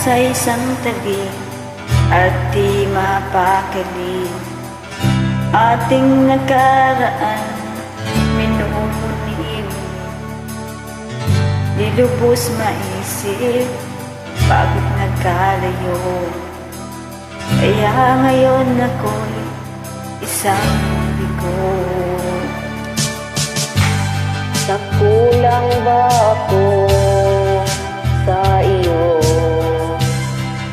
sa isang tabi at di mapakali. Ating nakaraan minumuni, di lubos maisip pagod nagkalayo. Kaya ngayon ako'y isang bigo. Nakulang ba ako sa iyo?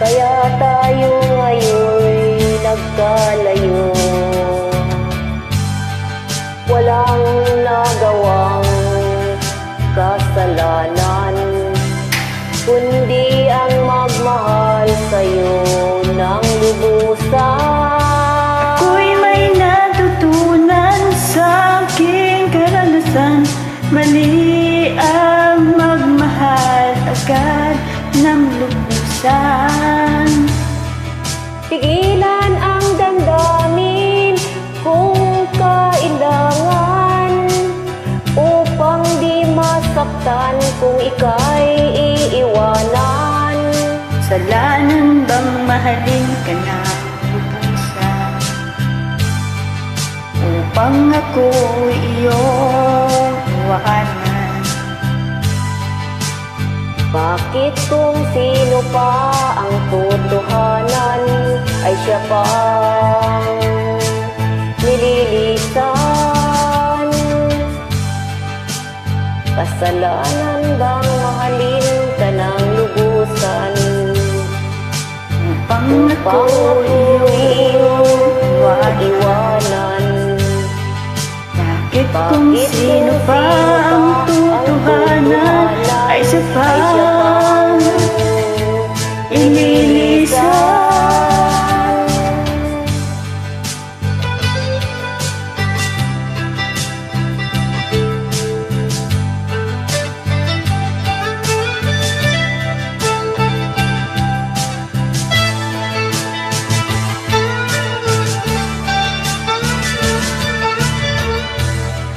Kaya tayo ngayon'y nagkalayo. Walang nagawang kasalanan, kundi ang magmahal sa'yo ng lubusan. Ako'y may natutunan sa aking karanasan. Mali ang magmahal agad ng lubusan. Tigilan ang damdamin kung kailangan, upang di masaktan kung ika'y iiwanan. Kasalanan bang mahalin ka na lubusan, upang ako iyong iwanan? Bakit kung sino pa ang totohanan ay siya pang nililisan? Kasalanan bang mahalin ka ng lubusan, Upang upang ako ako iyong iwanan? iwanan? Bakit kung sino pa ang totohanan ay siya pang inilisan?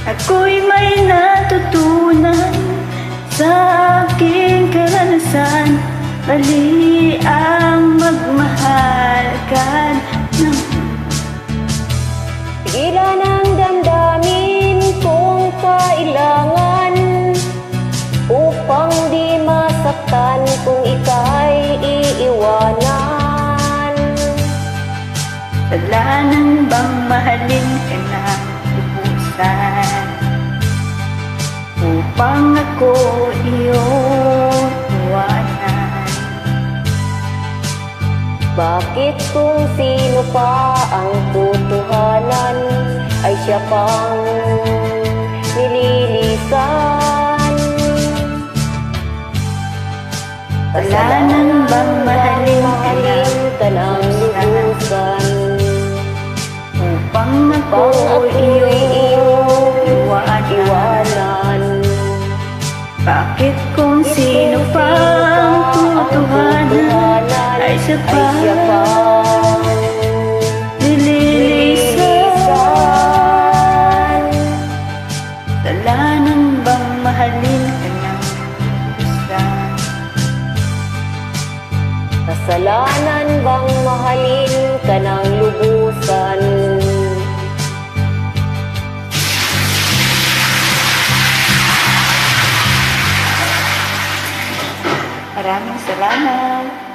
Ako'y may natutunan sa aking karanasan. Mali ang magmahal agad ng Tigilan ang damdamin kung kailangan, upang di masaktan kung ika'y iiwanan. kasalanan bang mahalin ka na lubusan, upang ako iyong iwanan? Bakit kung sino pa ang totohanan ay siya pang nililisan? Kasalanan bang mahalin ka ng lubusan, upang ako upang iyong iyong iwanan? iwanan? Bakit kung sino pa ang totohanan ay siya pang nililisan? Kasalanan bang mahalin ka ng lubusan, Kasalanan bang mahalin ka ng lubusan? Maraming salamat.